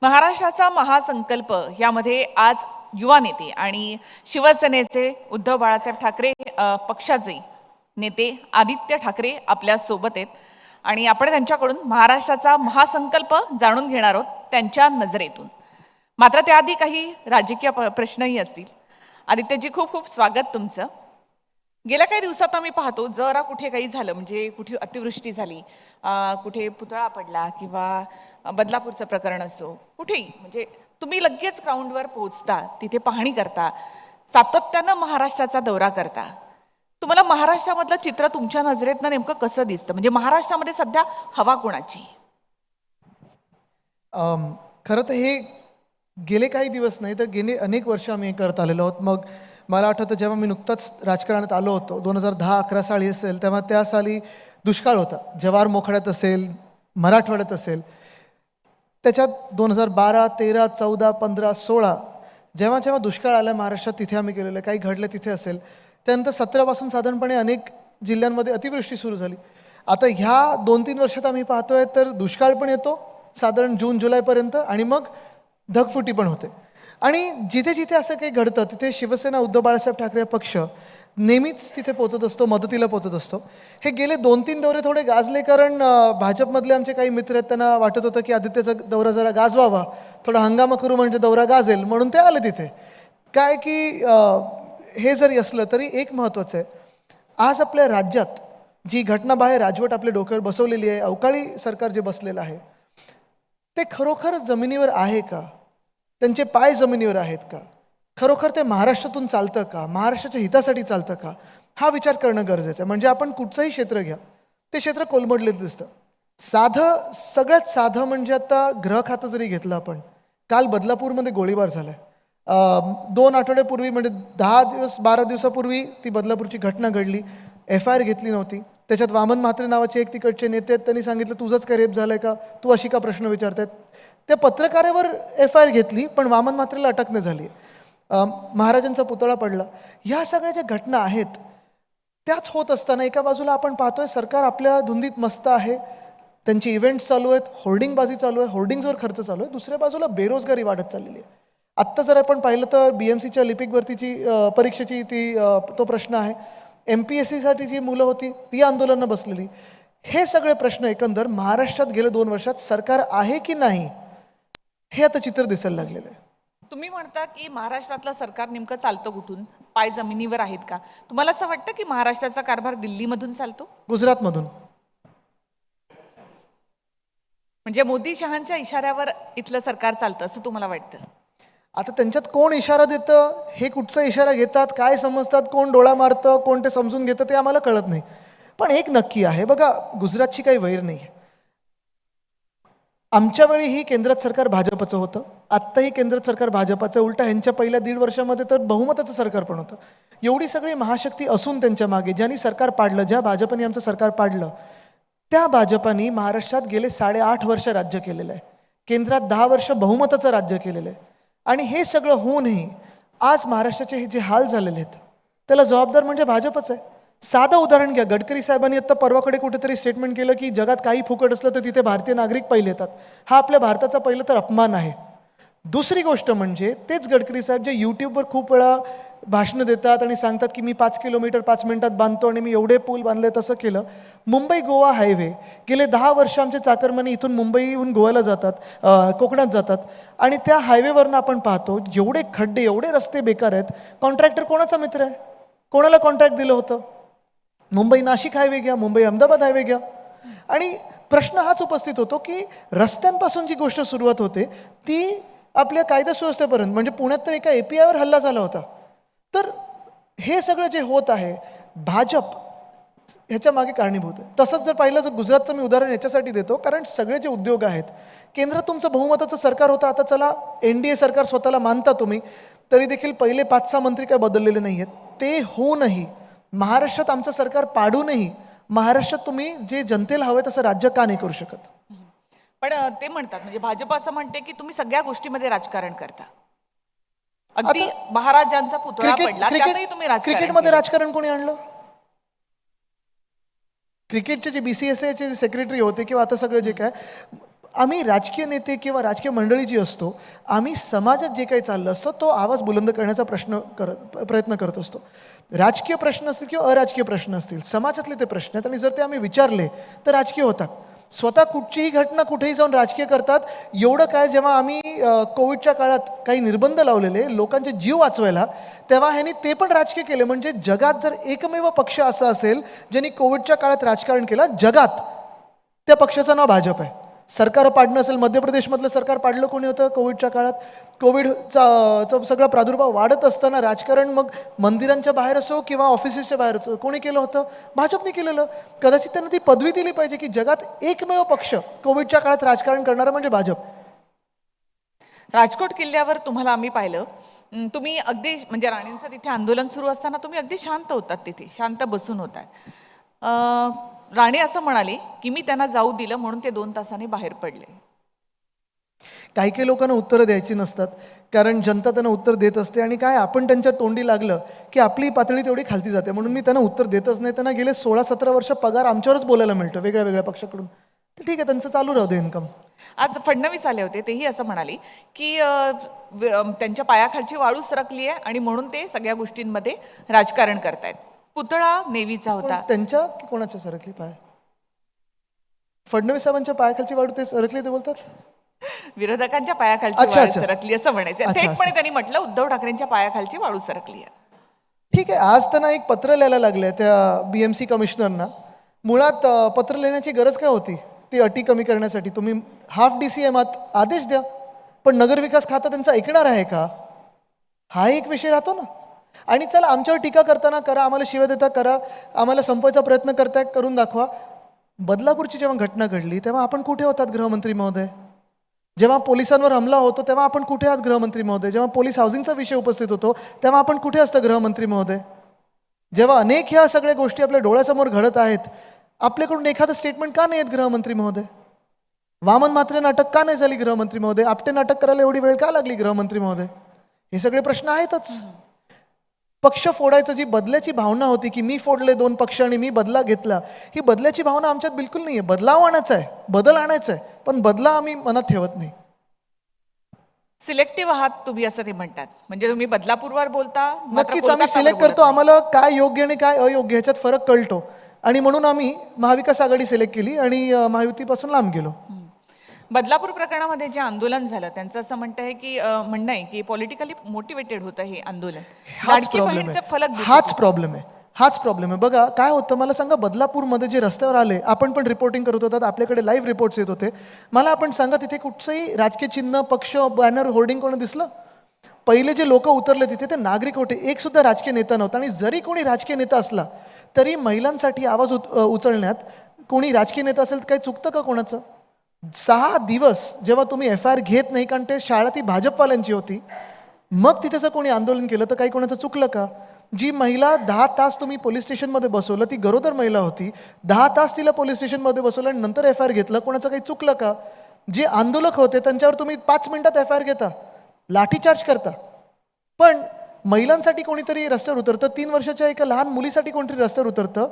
महाराष्ट्राचा महासंकल्प यामध्ये आज युवा नेते आणि शिवसेनेचे उद्धव बाळासाहेब ठाकरे पक्षाचे नेते आदित्य ठाकरे आपल्या सोबत आहेत आणि आपण त्यांच्याकडून महाराष्ट्राचा महासंकल्प जाणून घेणार आहोत त्यांच्या नजरेतून. मात्र त्याआधी काही राजकीय प्रश्नही असतील. आदित्यजी, खूप खूप स्वागत तुमचं. गेल्या काही दिवसात आम्ही पाहतो जरा कुठे काही झालं म्हणजे कुठे अतिवृष्टी झाली, कुठे पुतळा पडला किंवा बदलापूरचं प्रकरण असो, कुठेही म्हणजे तुम्ही लगेच ग्राउंडवर पोहोचता, तिथे पाहणी करता, सातत्यानं महाराष्ट्राचा दौरा करता. तुम्हाला महाराष्ट्रामधलं चित्र तुमच्या नजरेतनं नेमकं कसं दिसतं? म्हणजे महाराष्ट्रामध्ये सध्या हवा कोणाची? खरं तर हे गेले काही दिवस नाही तर गेले अनेक वर्ष आम्ही करत आलेलो आहोत. मग मला आठवतं जेव्हा मी नुकताच राजकारणात आलो होतो 2010-11 साली असेल, तेव्हा त्या साली दुष्काळ होता. जव्हार मोखाड्यात असेल, मराठवाड्यात असेल. त्याच्यात 2012, 13, 14, 15, 16 जेव्हा जेव्हा दुष्काळ आला महाराष्ट्रात तिथे आम्ही गेलेलो आहे. काही घडलं तिथे असेल. त्यानंतर 17पासून साधारणपणे अनेक जिल्ह्यांमध्ये अतिवृष्टी सुरू झाली. आता ह्या 2-3 वर्षात आम्ही पाहतोय तर दुष्काळ पण येतो साधारण जून-जुलैपर्यंत आणि मग ढगफुटी पण होते. आणि जिथे जिथे असं काही घडतं तिथे शिवसेना उद्धव बाळासाहेब ठाकरे पक्ष नेहमीच तिथे पोचत असतो, मदतीला पोचत असतो. हे गेले 2-3 दौरे थोडे गाजले कारण भाजपमधले आमचे काही मित्र आहेत, त्यांना वाटत होतं की आदित्यचा दौरा जरा गाजवावा, थोडा हंगामा करू म्हणजे दौरा गाजेल, म्हणून ते आले तिथे. काय की हे जरी असलं तरी एक महत्त्वाचं आहे, आज आपल्या राज्यात जी घटनाबाह्य राजवट आपल्या डोक्यावर बसवलेली आहे, अवकाळी सरकार जे बसलेलं आहे, ते खरोखर जमिनीवर आहे का? त्यांचे पाय जमिनीवर आहेत का? खरोखर ते महाराष्ट्रातून चालतं का? महाराष्ट्राच्या हितासाठी चालतं का? हा विचार करणं गरजेचं आहे. म्हणजे आपण कुठचंही क्षेत्र घ्या, ते क्षेत्र कोलमडलेलं दिसतं. सगळ्यात साधं म्हणजे आता गृह खातं जरी घेतलं आपण, काल बदलापूरमध्ये गोळीबार झाला आहे. 2 आठवड्यापूर्वी म्हणजे 12 दिवसापूर्वी ती बदलापूरची घटना घडली. FIR घेतली नव्हती. त्याच्यात वामन म्हात्रे नावाचे एक तिकडचे नेते आहेत, त्यांनी सांगितलं तुझंच काय रेप झालं आहे का? तू अशी का प्रश्न विचारतायत? त्या पत्रकारावर FIR घेतली पण वामन म्हात्रेला अटक नाही झाली. महाराजांचा पुतळा पडला. ह्या सगळ्या ज्या घटना आहेत त्याच होत असताना एका बाजूला आपण पाहतोय सरकार आपल्या धुंदीत मस्त आहे, त्यांचे इव्हेंट्स चालू आहेत, होर्डिंगबाजी चालू आहे, होर्डिंग्सवर खर्च चालू आहे. दुसऱ्या बाजूला बेरोजगारी वाढत चाललेली आहे. आत्ता जर आपण पाहिलं तर BMCच्या लिपिक भरतीची परीक्षेची तो प्रश्न आहे. MPSCसाठी जी मुलं होती ती आंदोलनं बसलेली. हे सगळे प्रश्न एकंदर महाराष्ट्रात गेल्या 2 वर्षात सरकार आहे की नाही हे आता चित्र दिसायला लागलेलं आहे. तुम्ही म्हणता की महाराष्ट्रातलं सरकार नेमकं चालतं कुठून? पाय जमिनीवर आहेत का? तुम्हाला असं वाटतं की महाराष्ट्राचा कारभार दिल्लीमधून चालतो? गुजरातमधून. म्हणजे मोदी शहांच्या इशाऱ्यावर इथलं सरकार चालतं असं तुम्हाला वाटतं? आता त्यांच्यात कोण इशारा देतं, हे कुठचा इशारा घेतात, काय समजतात, कोण डोळा मारतं, कोण ते समजून घेतं ते आम्हाला कळत नाही. पण एक नक्की आहे बघा, गुजरातची काही वैर नाही. आमच्या वेळीही केंद्रात सरकार भाजपचं होतं, आत्ताही केंद्रात सरकार भाजपचं. उलटा ह्यांच्या पहिल्या 1.5 वर्षामध्ये तर बहुमताचं सरकार पण होतं. एवढी सगळी महाशक्ती असून त्यांच्या मागे ज्यांनी सरकार पाडलं, ज्या भाजपने आमचं सरकार पाडलं, त्या भाजपाने महाराष्ट्रात गेले 8.5 वर्ष राज्य केलेलं आहे. केंद्रात 10 वर्ष बहुमताचं राज्य केलेलं आहे. आणि हे सगळं होऊनही आज महाराष्ट्राचे हे जे हाल झालेले आहेत त्याला जबाबदार म्हणजे भाजपच आहे. साधं उदाहरण घ्या, गडकरी साहेबांनी आत्ता परवाकडे कुठेतरी स्टेटमेंट केलं की जगात काही फुकट असलं तर तिथे भारतीय नागरिक पहिले येतात. हा आपल्या भारताचा पहिलं तर अपमान आहे. दुसरी गोष्ट म्हणजे तेच गडकरी साहेब जे यूट्यूबवर खूप वेळा भाषणं देतात आणि सांगतात की मी 5 किलोमीटर 5 मिनिटात बांधतो आणि मी एवढे पूल बांधले, तसं केलं. मुंबई गोवा हायवे गेले 10 वर्ष आमचे चाकरमानी इथून मुंबईहून गोव्याला जातात, कोकणात जातात आणि त्या हायवेवरनं आपण पाहतो एवढे खड्डे, एवढे रस्ते बेकार आहेत. कॉन्ट्रॅक्टर कोणाचा मित्र आहे? कोणाला कॉन्ट्रॅक्ट दिलं होतं? मुंबई नाशिक हायवे घ्या, मुंबई अहमदाबाद हायवे घ्या. आणि प्रश्न हाच उपस्थित होतो की रस्त्यांपासून जी गोष्ट सुरुवात होते ती आपल्या कायदा सुव्यवस्थेपर्यंत, म्हणजे पुण्यात तर एका APIवर हल्ला झाला होता. तर हे सगळं जे होत आहे भाजप ह्याच्या मागे कारणीभूत आहे. तसंच जर पाहिलं तर गुजरातचं मी उदाहरण याच्यासाठी देतो कारण सगळे जे उद्योग आहेत, केंद्रात तुमचं बहुमताचं सरकार होतं. आता चला NDA सरकार स्वतःला मानता तुम्ही, तरी देखील पहिले 5-6 मंत्री काय बदललेले नाही आहेत. ते होऊनही महाराष्ट्रात आमचं सरकार पाडूनही महाराष्ट्रात तुम्ही जे जनतेला हवं तसं राज्य का नाही करू शकत? पण ते म्हणतात म्हणजे भाजप असं म्हणते की तुम्ही सगळ्या गोष्टीमध्ये राजकारण करता. अगदी महाराजांचा पुतळा पडला त्यातही तुम्ही राजकारण. क्रिकेटमध्ये राजकारण कोणी आणलं? क्रिकेटचे जे BCCIचे जे सेक्रेटरी होते किंवा आता सगळं जे काय, आम्ही राजकीय नेते किंवा राजकीय मंडळी जी असतो, आम्ही समाजात जे काही चाललं असतं तो आवाज बुलंद करण्याचा प्रयत्न करत असतो. राजकीय प्रश्न असतील किंवा अराजकीय प्रश्न असतील, समाजातले ते प्रश्न आहेत आणि जर ते आम्ही विचारले तर राजकीय होतात. स्वतः कुठचीही घटना कुठेही जाऊन राजकीय करतात. एवढं काय, जेव्हा आम्ही कोविडच्या काळात काही निर्बंध लावलेले लोकांचे जीव वाचवायला, तेव्हा ह्यांनी ते पण राजकीय केले. म्हणजे जगात जर एकमेव पक्ष असा असेल ज्यांनी कोविडच्या काळात राजकारण केलं जगात, त्या पक्षाचं नाव भाजप आहे. सरकार पाडणं असेल, मध्य प्रदेशमधलं सरकार पाडलं कोणी होतं कोविडच्या काळात? कोविडचा सगळा प्रादुर्भाव वाढत असताना राजकारण मग मंदिरांच्या बाहेर असो किंवा ऑफिसेसच्या बाहेर असो कोणी केलं होतं? भाजपने केलेलं. कदाचित त्यांना ती पदवी दिली पाहिजे की जगात एकमेव पक्ष कोविडच्या काळात राजकारण करणारा म्हणजे भाजप. राजकोट किल्ल्यावर तुम्हाला आम्ही पाहिलं, तुम्ही अगदी म्हणजे राणींचं तिथे आंदोलन सुरू असताना तुम्ही अगदी शांत होतात, तिथे शांत बसून होतात. राणे असं म्हणाले की मी त्यांना जाऊ दिलं म्हणून ते 2 तासांनी बाहेर पडले. काही काही लोकांना उत्तरं द्यायची नसतात, कारण जनता त्यांना उत्तर देत असते आणि काय आपण त्यांच्या तोंडी लागलं की आपली पातळी तेवढी खालती जाते. म्हणून मी त्यांना उत्तर देतच नाही. त्यांना गेले 16-17 वर्ष पगार आमच्यावरच बोलायला मिळतं वेगळ्या वेगळ्या पक्षाकडून. तर ठीक आहे, त्यांचं चालू राहू दे इन्कम. आज फडणवीस आले होते, तेही असं म्हणाले की त्यांच्या पायाखालची वाळू सरकली आहे आणि म्हणून ते सगळ्या गोष्टींमध्ये राजकारण करतायत. पुतळा नेवीचा होता. त्यांच्या की कोणाच्या सरकली पाय? फडणवीस साहेबांच्या पायाखालची वाळू ते सरकली ते बोलतात? विरोधकांच्या पायाखालची अच्छा, वाळू अच्छा. सरकली असं म्हणायचं. अच्छा, थेटपणे त्यांनी म्हटलं उद्धव ठाकरेंच्या पायाखालची वाळू सरकली आहे. ठीक आहे. आज त्यांना एक पत्र लिहायला लागले त्या BMC कमिशनरना. मुळात पत्र लिहिण्याची गरज काय होती? ती अटी कमी करण्यासाठी तुम्ही हाफ DCM आदेश द्या, पण नगरविकास खातं त्यांचं ऐकणार आहे का? हा एक विषय राहतो ना. आणि चला, आमच्यावर टीका करताना करा, आम्हाला शिव्या देता करा, आम्हाला संपवायचा प्रयत्न करताय करून दाखवा. बदलापूरची जेव्हा घटना घडली तेव्हा आपण कुठे होतात गृहमंत्री महोदय? जेव्हा पोलिसांवर हमला होतो तेव्हा आपण कुठे आहात गृहमंत्री महोदय? जेव्हा पोलीस हाऊसिंगचा विषय उपस्थित होतो तेव्हा आपण कुठे असतं गृहमंत्री महोदय? जेव्हा अनेक ह्या सगळ्या गोष्टी आपल्या डोळ्यासमोर घडत आहेत, आपल्याकडून एखादं स्टेटमेंट का नाही येत गृहमंत्री महोदय? वामन म्हात्रे नाटक का नाही झाली गृहमंत्री महोदय? आपटे नाटक करायला एवढी वेळ का लागली गृहमंत्री महोदय? हे सगळे प्रश्न आहेतच. पक्ष फोडायचं जी बदल्याची भावना होती की मी फोडले 2 पक्ष आणि मी बदला घेतला, ही बदल्याची भावना आमच्यात बिलकुल नाही आहे. बदलाव आणायचा आहे, बदल आणायचा आहे, पण बदला आम्ही मनात ठेवत नाही. सिलेक्टिव्ह आहात तुम्ही असं ते म्हणतात. म्हणजे तुम्ही बदलापूरवर बोलता, मात्र नक्कीच आम्ही कोलकातावर सिलेक्ट बोलत करतो. नाही. आम्हाला काय योग्य आणि काय अयोग्य ह्याच्यात फरक कळतो आणि म्हणून आम्ही महाविकास आघाडी सिलेक्ट केली आणि महायुतीपासून लांब गेलो. बदलापूर प्रकरणामध्ये जे आंदोलन झालं त्यांचं असं म्हणणं आहे की पॉलिटिकली मोटिवेटेड होतं हे आंदोलन. लाडकी बहीणचं फलक दिसत हाच प्रॉब्लेम आहे. बघा काय होतं मला सांगा, बदलापूरमध्ये जे रस्त्यावर आले, आपण पण रिपोर्टिंग करत होतात, आपल्याकडे लाईव्ह रिपोर्ट्स येत होते. मला आपण सांगा तिथे कुठचंही राजकीय चिन्ह, पक्ष, बॅनर, होर्डिंग कोण दिसलं? पहिले जे लोक उतरले तिथे ते नागरिक होते, एक सुद्धा राजकीय नेता नव्हता. आणि जरी कोणी राजकीय नेता असला तरी महिलांसाठी आवाज उचलण्यात कोणी राजकीय नेता असेल तर काही चुकतं का कोणाचं? 6 दिवस जेव्हा तुम्ही FIR घेत नाही, कारण ते शाळा ती भाजपवाल्यांची होती, मग तिथे जर कोणी आंदोलन केलं तर काही कोणाचं चुकलं का? जी महिला 10 तास तुम्ही पोलीस स्टेशनमध्ये बसवलं, ती गरोदर महिला होती, 10 तास तिला पोलीस स्टेशनमध्ये बसवलं आणि नंतर FIR घेतलं, कोणाचं काही चुकलं का? जे आंदोलक होते त्यांच्यावर तुम्ही 5 मिनिटात FIR घेता, लाठीचार्ज करता, पण महिलांसाठी कोणीतरी रस्त्यावर उतरतं, 3 वर्षाच्या एका लहान मुलीसाठी कोणतरी रस्त्यावर उतरतं,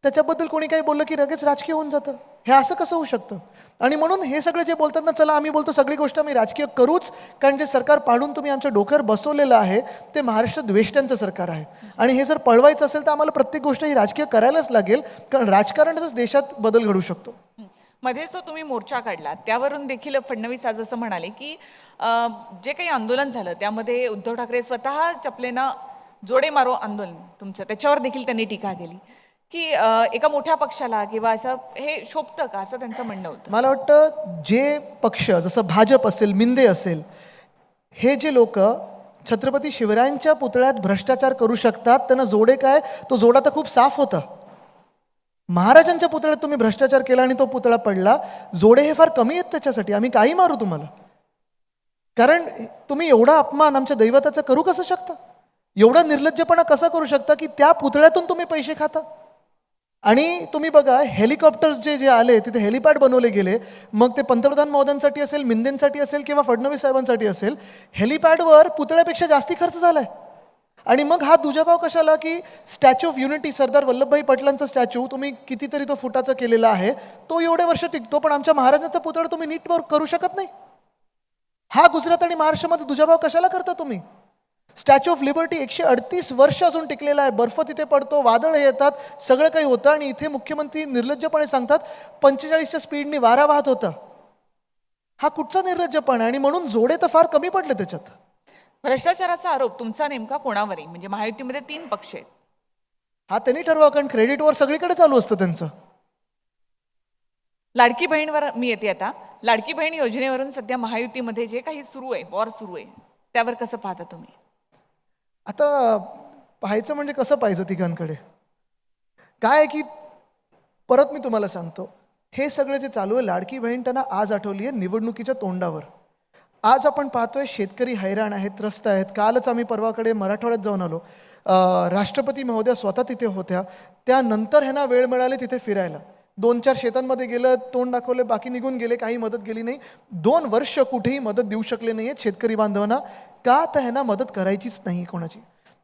त्याच्याबद्दल कोणी काही बोललं की लगेच राजकीय होऊन जातं. हे असं कसं होऊ शकतं? आणि म्हणून हे सगळे जे बोलतात ना, चला आम्ही बोलतो सगळी गोष्ट आम्ही राजकीय करूच, कारण जे सरकार पाडून तुम्ही आमच्या डोक्यावर बसवलेलं आहे ते महाराष्ट्र द्वेष्ट्यांचं सरकार आहे. आणि हे जर पळवायचं असेल तर आम्हाला प्रत्येक गोष्ट ही राजकीय करायलाच लागेल, कारण राजकारणच देशात बदल घडू शकतो. मध्ये जो तुम्ही मोर्चा काढला त्यावरून देखील फडणवीस आज असं म्हणाले की जे काही आंदोलन झालं त्यामध्ये उद्धव ठाकरे स्वतः चपलेनं जोडे मारो आंदोलन तुमचं, त्याच्यावर देखील त्यांनी टीका केली की एका मोठ्या पक्षाला किंवा असं हे शोभतं का, असं त्यांचं म्हणणं होतं. मला वाटतं जे पक्ष जसं भाजप असेल, मिंदे असेल, हे जे लोक छत्रपती शिवरायांच्या पुतळ्यात भ्रष्टाचार करू शकतात, त्यांना जोडे काय? तो जोडा तर खूप साफ होता. महाराजांच्या पुतळ्यात तुम्ही भ्रष्टाचार केला आणि तो पुतळा पडला, जोडे हे फार कमी आहेत त्याच्यासाठी. आम्ही काही मारू तुम्हाला, कारण तुम्ही एवढा अपमान आमच्या दैवताचा करू कसं शकता? एवढा निर्लज्जपणा कसा करू शकता की त्या पुतळ्यातून तुम्ही पैसे खाता? आणि तुम्ही बघा, हेलिकॉप्टर्स जे आले तिथे हेलिपॅड बनवले गेले, मग ते पंतप्रधान महोदयांसाठी असेल, मिंदेंसाठी असेल किंवा फडणवीस साहेबांसाठी असेल, हेलिपॅडवर पुतळ्यापेक्षा जास्ती खर्च झालाय. आणि मग हा दुजाभाव कशाला, की statue of unity, Sardar Vallabhbhai पटेलांचा स्टॅच्यू तुम्ही कितीतरी तो फुटाचा केलेला आहे, तो एवढे वर्ष टिकतो, पण आमच्या महाराजांचा पुतळा तुम्ही नीट करू शकत नाही. हा गुजरात आणि महाराष्ट्रामध्ये दुजाभाव कशाला करता तुम्ही? स्टॅच्यू ऑफ लिबर्टी 138 वर्ष अजून टिकलेला आहे, बर्फ तिथे पडतो, वादळ येतात, सगळं काही होतं, आणि इथे मुख्यमंत्री निर्लज्जपणे सांगतात 45च्या स्पीडने वारा वाहत होता. हा कुठचा निर्लज्जपणा? आणि म्हणून जोडे तर फार कमी पडले त्याच्यात. भ्रष्टाचाराचा आरोप तुमचा नेमका कोणावर आहे? म्हणजे महायुतीमध्ये 3 पक्ष आहेत. हा त्यांनी ठरवा, कारण क्रेडिटवर सगळीकडे चालू असतं त्यांचं. लाडकी बहीणवर मी येते आता. लाडकी बहीण योजनेवरून सध्या महायुतीमध्ये जे काही सुरू आहे, वॉर सुरू आहे, त्यावर कसं पाहता तुम्ही? आता पाहायचं म्हणजे कसं पाहायचं तिघांकडे? काय आहे की परत मी तुम्हाला सांगतो, हे सगळं जे चालू आहे, लाडकी बहीण त्यांना आज आठवली आहे निवडणुकीच्या तोंडावर. आज आपण पाहतोय शेतकरी हैराण आहेत, त्रस्त आहेत. कालच आम्ही परवाकडे मराठवाड्यात जाऊन आलो. राष्ट्रपती महोदया स्वतः तिथे होत्या. त्यानंतर ह्यांना वेळ मिळाली तिथे फिरायला. 2-4 शेतांमध्ये गेलं, तोंड दाखवले, बाकी निघून गेले, काही मदत गेली नाही. 2 वर्ष कुठेही मदत देऊ शकले नाही आहेत शेतकरी बांधवांना. का? तर ह्यांना मदत करायचीच नाही कोणाची.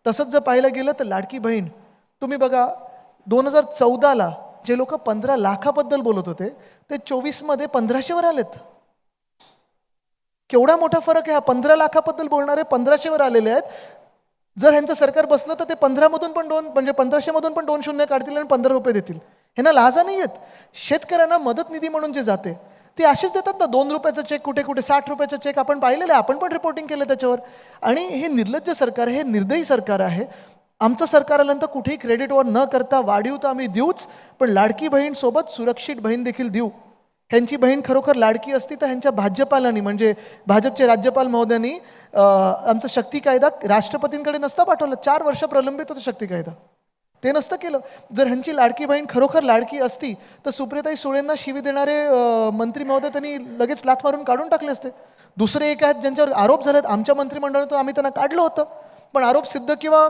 तसंच जर पाहायला गेलं तर लाडकी बहीण, तुम्ही बघा 2014ला जे लोक 15 लाखाबद्दल बोलत होते ते 24मध्ये 1500वर आलेत. केवढा मोठा फरक आहे हा. 15 लाखाबद्दल बोलणारे 1500वर आलेले आहेत. जर ह्यांचं सरकार बसलं तर ते 15मधून पण 2 म्हणजे 1500मधून पण 2 शून्य काढतील आणि 15 रुपये देतील. ह्यांना लाजा नाही आहेत. शेतकऱ्यांना मदत निधी म्हणून जे जाते ते असेच देतात ना. 2 रुपयाचा चेक, कुठे कुठे 60 रुपयाचा चेक आपण पाहिलेलं आहे, आपण पण रिपोर्टिंग केलं त्याच्यावर. आणि हे निर्लज्ज सरकार, हे निर्दयी सरकार आहे. आमचं सरकार आल्यानंतर कुठेही क्रेडिटवर न करता वाढीव तर आम्ही देऊच, पण लाडकी बहीण सोबत सुरक्षित बहीण देखील देऊ. ह्यांची बहीण खरोखर लाडकी असती तर ह्यांच्या भाजपालांनी, म्हणजे भाजपचे राज्यपाल महोदयांनी आमचा शक्ती कायदा राष्ट्रपतींकडे नसता पाठवला. 4 वर्ष प्रलंबित होता शक्ती कायदा, ते नसतं केलं. जर ह्यांची लाडकी बहीण खरोखर लाडकी असती तर सुप्रियाताई सुळेंना शिवी देणारे मंत्री महोदय त्यांनी लगेच लाथ मारून काढून टाकले असते. दुसरे एक आहेत ज्यांच्यावर आरोप झालेत, आमच्या मंत्रिमंडळातून आम्ही त्यांना काढलं होतं, पण आरोप सिद्ध किंवा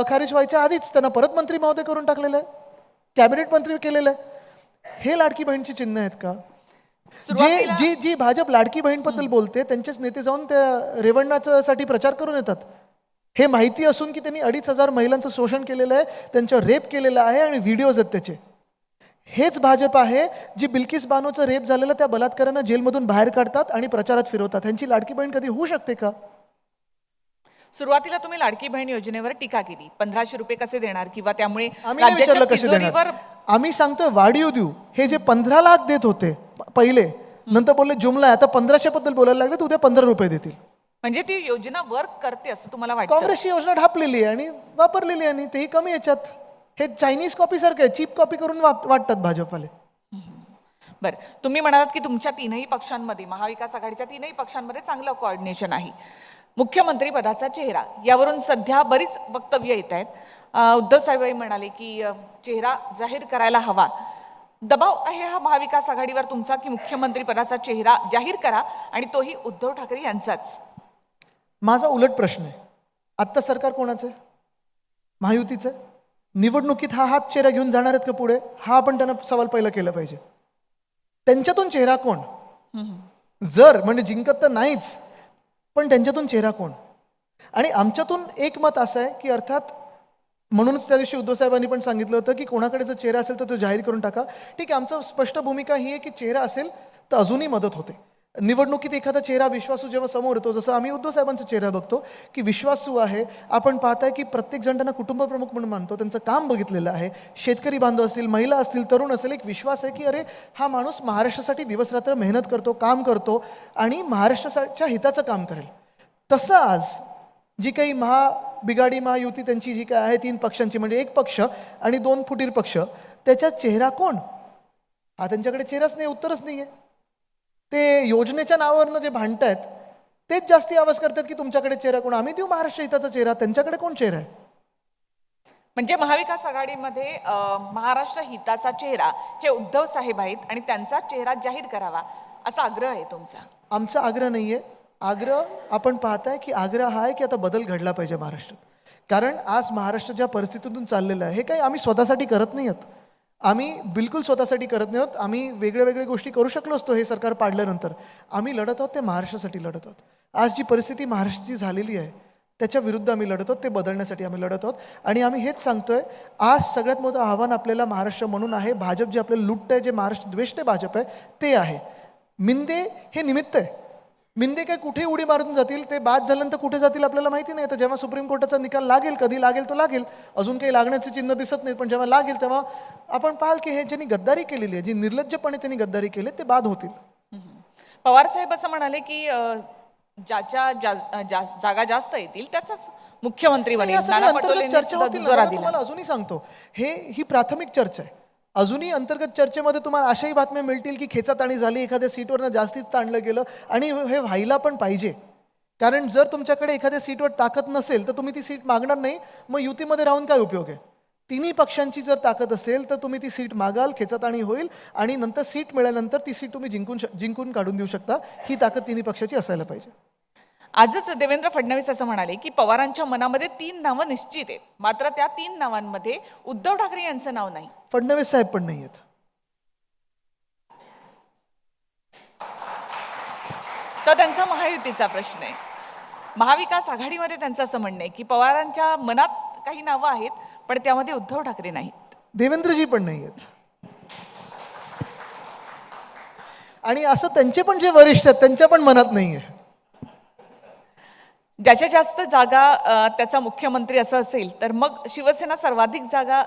खारिज व्हायच्या आधीच त्यांना परत मंत्री महोदय करून टाकलेलं आहे, कॅबिनेट मंत्री केलेलं आहे. हे लाडकी बहीणची चिन्ह आहेत का? जी भाजप लाडकी बहीणबद्दल बोलते त्यांचेच नेते जाऊन त्या रेवण्णासाठी प्रचार करून येतात. हे माहिती असून की त्यांनी 2500 महिलांचं शोषण केलेलं आहे, त्यांच्यावर रेप केलेलं आहे आणि व्हिडिओज आहेत त्याचे. हेच भाजप आहे जी बिल्किस बानोचं रेप झालेलं त्या बलात्कारांना जेलमधून बाहेर काढतात आणि प्रचारात फिरवतात. ह्यांची लाडकी बहीण कधी होऊ शकते का? सुरुवातीला तुम्ही लाडकी बहीण योजनेवर टीका केली, 1500 रुपये कसे देणार किंवा त्यामुळे आम्ही नाही विचारलं कसे देणार. आम्ही सांगतोय वाढीव देऊ. हे जे 15 लाख देत होते पहिले, नंतर बोलले जुमला, आता 1500 बद्दल बोलायला लागले, तर उद्या 15 रुपये देतील. म्हणजे ती योजना वर्क करते असं तुम्हाला वाटतं? काँग्रेसची योजना ढापलेली आहे आणि वापरलेली आहे, आणि तेही कमी याच्यात. हे चायनीज कॉपी सारखं आहे, चीप कॉपी करून वाटतात भाजपवाले. बरं, तुम्ही म्हणालात की तुमच्या 3ही पक्षांमध्ये, महाविकास आघाडीच्या 3ही पक्षांमध्ये चांगलं कोऑर्डिनेशन आहे. मुख्यमंत्री पदाचा चेहरा यावरून सध्या बरीच वक्तव्य येत आहेत. उद्धव साहेबही म्हणाले की चेहरा जाहीर करायला हवा. दबाव आहे हा महाविकास आघाडीवर तुमचा की मुख्यमंत्री पदाचा चेहरा जाहीर करा, आणि तोही उद्धव ठाकरे यांचाच? माझा उलट प्रश्न आहे. आत्ता सरकार कोणाचं आहे? महायुतीचं आहे. निवडणुकीत हा हात चेहरा घेऊन जाणार आहेत का पुढे? हा आपण त्यांना सवाल पहिला केला पाहिजे. त्यांच्यातून चेहरा कोण? जर म्हणजे जिंकत तर नाहीच, पण त्यांच्यातून चेहरा कोण? आणि आमच्यातून एक मत असं आहे की अर्थात म्हणूनच त्या दिवशी उद्धव साहेबांनी पण सांगितलं होतं की कोणाकडे जर चेहरा असेल तर तो जाहीर करून टाका. ठीक आहे, आमचं स्पष्ट भूमिका ही आहे की चेहरा असेल तर अजूनही मदत होते. निवडणुकीत एखादा चेहरा विश्वासू जेव्हा समोर येतो, जसं आम्ही उद्धव साहेबांचा चेहरा बघतो की विश्वासू आहे. आपण पाहताय की प्रत्येक जण त्यांना कुटुंब प्रमुख म्हणून मानतो, त्यांचं काम बघितलेलं आहे. शेतकरी बांधव असतील, महिला असतील, तरुण असेल, एक विश्वास आहे की अरे हा माणूस महाराष्ट्रासाठी दिवसरात्र मेहनत करतो, काम करतो आणि महाराष्ट्राच्या हिताचं काम करेल. तसं आज जी काही बिगाडी महायुती त्यांची जी काय आहे 3 पक्षांची, म्हणजे 1 पक्ष आणि 2 फुटीर पक्ष, त्याच्यात चेहरा कोण? हा त्यांच्याकडे चेहराच नाही, उत्तरच नाही आहे. ते योजनेच्या नावावरनं जे भांडतायत तेच जास्ती आवाज करतात की तुमच्याकडे चेहरा कोण? आम्ही देऊ महाराष्ट्र हिताचा चेहरा, त्यांच्याकडे कोण चेहरा आहे? म्हणजे महाविकास आघाडीमध्ये महाराष्ट्र हिताचा चेहरा हे उद्धव साहेब आहेत आणि त्यांचा चेहरा जाहीर करावा असा आग्रह आहे तुमचा? आमचा आग्रह नाही आहे. आग्रह आपण पाहताय की आग्रह हा आहे की आता बदल घडला पाहिजे महाराष्ट्रात. कारण आज महाराष्ट्र ज्या परिस्थितीतून चाललेलं आहे, हे काही आम्ही स्वतःसाठी करत नाही आहोत. आम्ही बिलकुल स्वतःसाठी करत नाही आहोत. आम्ही वेगळ्या गोष्टी करू शकलो असतो हे सरकार पाडल्यानंतर. आम्ही लढत आहोत ते महाराष्ट्रासाठी लढत आहोत. आज जी परिस्थिती महाराष्ट्राची झालेली आहे त्याच्या विरुद्ध आम्ही लढत आहोत, ते बदलण्यासाठी आम्ही लढत आहोत. आणि आम्ही हेच सांगतोय, आज सगळ्यात मोठं आव्हान आपल्याला महाराष्ट्र म्हणून आहे. भाजप जे आपल्याला लुटत आहे, जे महाराष्ट्र द्वेष्ट भाजप आहे ते आहे. मिंदे हे निमित्त आहे. मिंदे काय कुठे उडी मारून जातील, ते बाद झाल्यानंतर कुठे जातील आपल्याला माहिती नाही. तर जेव्हा सुप्रीम कोर्टाचा निकाल लागेल, कधी लागेल तो लागेल, अजून काही लागण्याचे चिन्ह दिसत नाही, पण जेव्हा लागेल तेव्हा आपण पाहाल की हे ज्यांनी गद्दारी केलेली आहे, जी निर्लज्जपणे त्यांनी गद्दारी केली, ते बाद होतील. पवार साहेब असं म्हणाले की ज्याच्या जागा जास्त येतील त्याचाच मुख्यमंत्री बनेल. या सगळ्या नाना अंतर्गत पटोलेंनी चर्चा सुद्धा होतील ना. दुजोरा मला दिला. तुम्हाला अजूनही सांगतो, ही प्राथमिक चर्चा आहे. अजूनही अंतर्गत चर्चेमध्ये तुम्हाला अशाही बातम्या मिळतील की खेचाताणी झाली, एखाद्या सीटवरनं जास्तीच ताणलं गेलं, आणि हे व्हायला पण पाहिजे. कारण जर तुमच्याकडे एखाद्या सीटवर ताकद नसेल तर तुम्ही ती सीट मागणार नाही. मग युतीमध्ये राहून काय उपयोग आहे? तिन्ही पक्षांची जर ताकद असेल तर तुम्ही ती सीट मागाल, खेचाताणी होईल, आणि नंतर सीट मिळाल्यानंतर ती सीट तुम्ही जिंकून काढून देऊ शकता. ही ताकद तिन्ही पक्षाची असायला पाहिजे. आजच देवेंद्र फडणवीस असं म्हणाले की पवारांच्या मनामध्ये 3 नावं निश्चित आहेत, मात्र त्या 3 नावांमध्ये उद्धव ठाकरे यांचं नाव नाही. फडणवीस साहेब पण नाही आहेत. तर त्यांचा महायुतीचा प्रश्न आहे. महाविकास आघाडीमध्ये त्यांचं असं म्हणणं आहे की पवारांच्या मनात काही नावं आहेत, पण त्यामध्ये उद्धव ठाकरे नाहीत. देवेंद्रजी पण नाही आहेत. आणि असं त्यांचे पण जे वरिष्ठ आहेत त्यांच्या पण मनात नाही आहे. ज्याच्या जास्त जागा त्याचा मुख्यमंत्री असं असेल तर मग शिवसेना सर्वाधिक जागा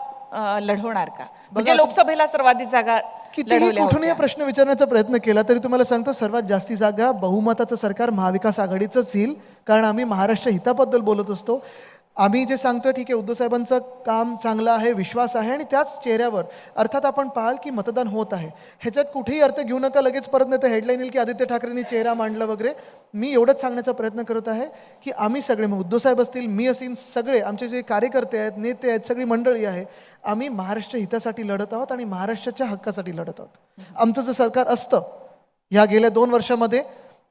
लढवणार का? म्हणजे लोकसभेला सर्वाधिक जागा कितीही लढवल्या कुठून होत्या. हा प्रश्न विचारण्याचा प्रयत्न केला तरी तुम्हाला सांगतो, सर्वात जास्ती जागा बहुमताचं सरकार महाविकास आघाडीचंच येईल. कारण आम्ही महाराष्ट्र हिताबद्दल बोलत असतो. आम्ही जे सांगतोय ठीक आहे, उद्धव साहेबांचं काम चांगलं आहे, विश्वास आहे, आणि त्याच चेहऱ्यावर अर्थात आपण पाहाल की मतदान होत आहे. ह्याच्यात कुठेही अर्थ घेऊ नका लगेच परत नाही तर हेडलाईन येईल की आदित्य ठाकरेंनी चेहरा मांडला वगैरे. मी एवढंच सांगण्याचा प्रयत्न करत आहे की आम्ही सगळे, मग उद्धव साहेब असतील, मी असेल, सगळे आमचे जे कार्यकर्ते आहेत, नेते आहेत, सगळी मंडळी आहे, आम्ही महाराष्ट्र हितासाठी लढत आहोत आणि महाराष्ट्राच्या हक्कासाठी लढत आहोत. आमचं जर सरकार असतं ह्या गेल्या 2 वर्षामध्ये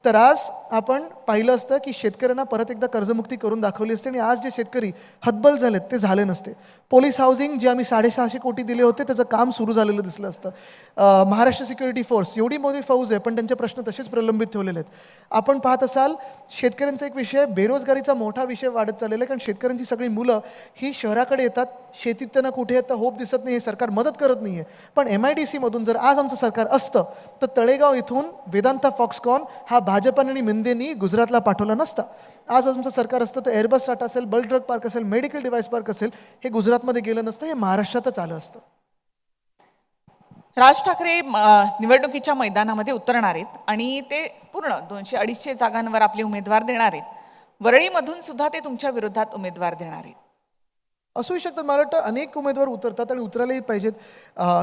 तर आज आपण पाहिलं असतं की शेतकऱ्यांना परत एकदा कर्जमुक्ती करून दाखवली असते, आणि आज जे शेतकरी हतबल झालेत ते झाले नसते. पोलीस हाऊसिंग जे आम्ही 650 कोटी दिले होते त्याचं काम सुरू झालेलं दिसलं असतं. महाराष्ट्र सिक्युरिटी फोर्स, एवढी मोठी फौज आहे पण त्यांचे प्रश्न तसेच प्रलंबित ठेवलेले आहेत. आपण पाहत असाल शेतकऱ्यांचा एक विषय, बेरोजगारीचा मोठा विषय वाढत चाललेला आहे. कारण शेतकऱ्यांची सगळी मुलं ही शहराकडे येतात, शेतीत त्यांना कुठे येतं होप दिसत नाही, हे सरकार मदत करत नाही आहे. पण MIDC मधून जर आज आमचं सरकार असतं तर तळेगाव इथून वेदांता फॉक्सकॉन हा भाजप आणि मिंदेनी गुजरातला पाठवला नसता. आज आमचं सरकार असतं तर एअरबस टाटा असेल, बल्क ड्रग पार्क असेल, मेडिकल डिव्हाइस पार्क असेल, हे गुजरातमध्ये गेलं नसतं, हे महाराष्ट्रातच आलं असतं. राज ठाकरे निवडणुकीच्या मैदानामध्ये उतरणार आहेत आणि ते पूर्ण 200-250 जागांवर आपले उमेदवार देणार आहेत. वरळीमधून सुद्धा ते तुमच्या विरोधात उमेदवार देणार आहेत. असूही शकतात. मला वाटतं अनेक उमेदवार उतरतात आणि उतरायलाही पाहिजेत.